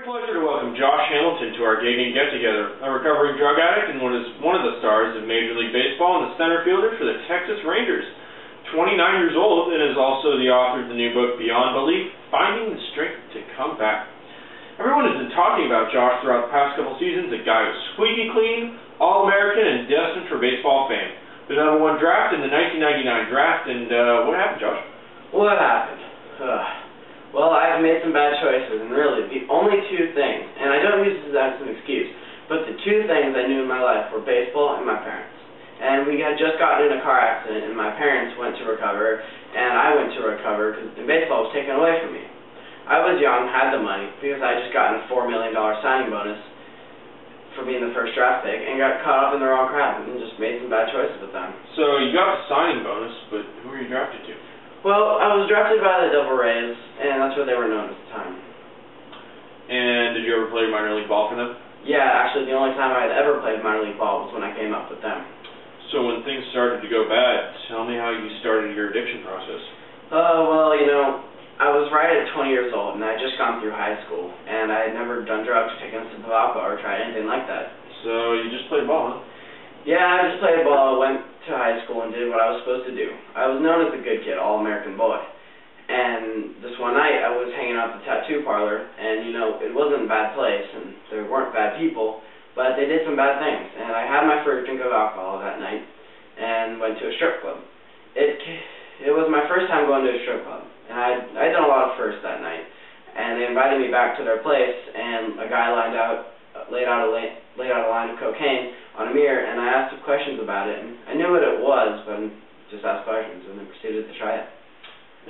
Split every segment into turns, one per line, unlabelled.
Pleasure to welcome Josh Hamilton to our Gigging Get-Together, a recovering drug addict and one of the stars of Major League Baseball and the center fielder for the Texas Rangers. 29 years old and is also the author of the new book, Beyond Belief, Finding the Strength to Come Back. Everyone has been talking about Josh throughout the past couple seasons, a guy who's squeaky clean, All-American, and destined for baseball fame. The #1 draft in the 1999 draft, and what happened, Josh?
What happened? Well, I've made some bad choices, and really, the only two things, and I don't use this as an excuse, but the two things I knew in my life were baseball and my parents. And we had just gotten in a car accident, and my parents went to recover, and I went to recover, because baseball was taken away from me. I was young, had the money, because I had just gotten a $4 million signing bonus for being the first draft pick, and got caught up in the wrong crowd, and just made some bad choices with them.
So you got the signing bonus, but who were you drafted to?
Well, I was drafted by the Devil Rays, and that's what they were known at the time.
And did you ever play minor league ball for them?
Yeah, actually the only time I had ever played minor league ball was when I came up with them.
So when things started to go bad, tell me how you started your addiction process.
Well, you know, I was right at 20 years old, and I had just gone through high school, and I had never done drugs, taken a sip of alcohol, or tried anything like that.
So you just played ball, huh?
Yeah, I just played ball, went to high school, and did what I was supposed to do. I was known as the good kid, all-American boy. And this one night, I was hanging out at the tattoo parlor, and, you know, it wasn't a bad place, and there weren't bad people, but they did some bad things. And I had my first drink of alcohol that night, and went to a strip club. It was my first time going to a strip club, and I'd done a lot of firsts that night. And they invited me back to their place, and a guy laid out a line of cocaine on a mirror, and I asked him questions about it, and I knew what it was, but I just asked questions, and then proceeded to try it.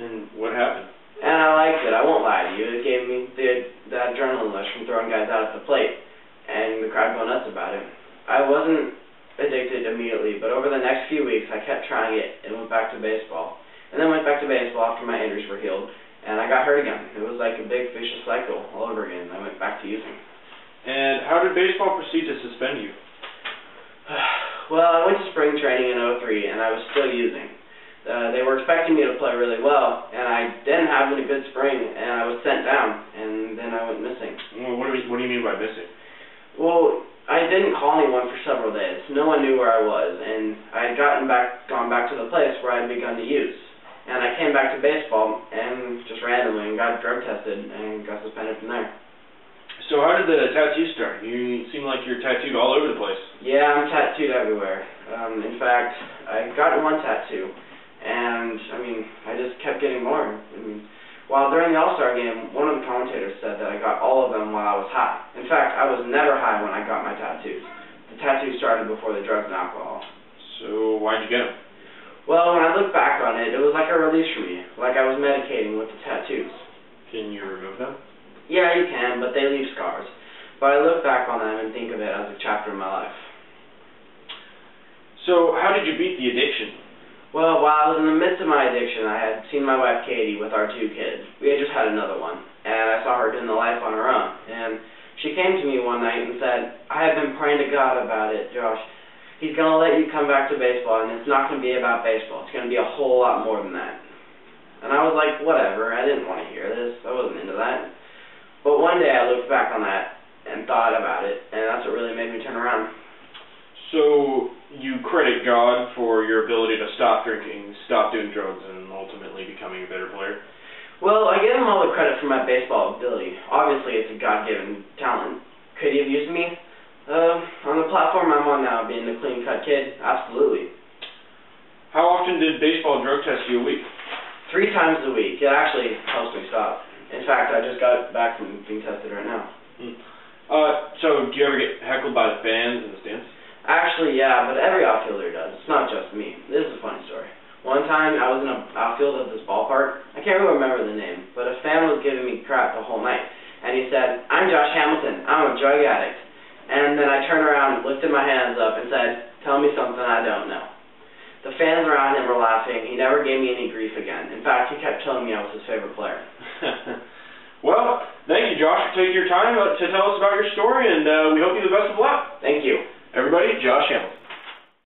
And what happened?
And I liked it, I won't lie to you. It gave me the adrenaline rush from throwing guys out at the plate, and the crowd going nuts about it. I wasn't addicted immediately, but over the next few weeks, I kept trying it, and went back to baseball. And then went back to baseball after my injuries were healed, and I got hurt again. It was like a big vicious cycle all over again, and I went back to using.
And how did baseball proceed to suspend you?
Well, I went to spring training in '03, and I was still using. They were expecting me to play really well, and I didn't have a good spring, and I was sent down, and then I went missing.
Well, what do you mean by missing?
Well, I didn't call anyone for several days. No one knew where I was, and I had gone back to the place where I had begun to use. And I came back to baseball, and just randomly, and got drug tested, and got suspended from there.
So how did the tattoo start? You seem like you're tattooed all over the place.
Yeah, I'm tattooed everywhere. In fact, I got one tattoo, and, I mean, I just kept getting more. I mean, while during the All-Star game, one of the commentators said that I got all of them while I was high. In fact, I was never high when I got my tattoos. The tattoo started before the drugs and alcohol.
So why'd you get them?
Well, when I look back on it, it was like a release for me, like I was medicating with the tattoos.
Can you remove them?
Yeah, you can, but they leave scars. But I look back on them and think of it as a chapter in my life.
So how did you beat the addiction?
Well, while I was in the midst of my addiction, I had seen my wife Katie with our 2 kids. We had just had another one, and I saw her doing the life on her own. And she came to me one night and said, "I have been praying to God about it, Josh. He's going to let you come back to baseball, and it's not going to be about baseball. It's going to be a whole lot more than that." And I was like, whatever, I didn't want to hear this. I wasn't into that. But one day I looked back on that and thought about it, and that's what really made me turn around.
So you credit God for your ability to stop drinking, stop doing drugs, and ultimately becoming a better player?
Well, I give him all the credit for my baseball ability. Obviously, it's a God-given talent. Could he have used me? On the platform I'm on now, being the clean-cut kid, absolutely.
How often did baseball drug test you a week?
3 times a week. It actually helps me stop. In fact, I just got back from being tested right now.
So do you ever get heckled by the fans in the stands?
Actually, yeah, but every outfielder does. It's not just me. This is a funny story. One time, I was in an outfield of this ballpark. I can't really remember the name, but a fan was giving me crap the whole night. And he said, "I'm Josh Hamilton. I'm a drug addict." And then I turned around and lifted my hands up and said, "Tell me something I don't know." The fans around him were laughing. He never gave me any grief again. In fact, he kept telling me I was his favorite player.
Well, thank you, Josh, for taking your time to tell us about your story, and we hope you the best of luck.
Thank you.
Everybody, Josh Hamilton.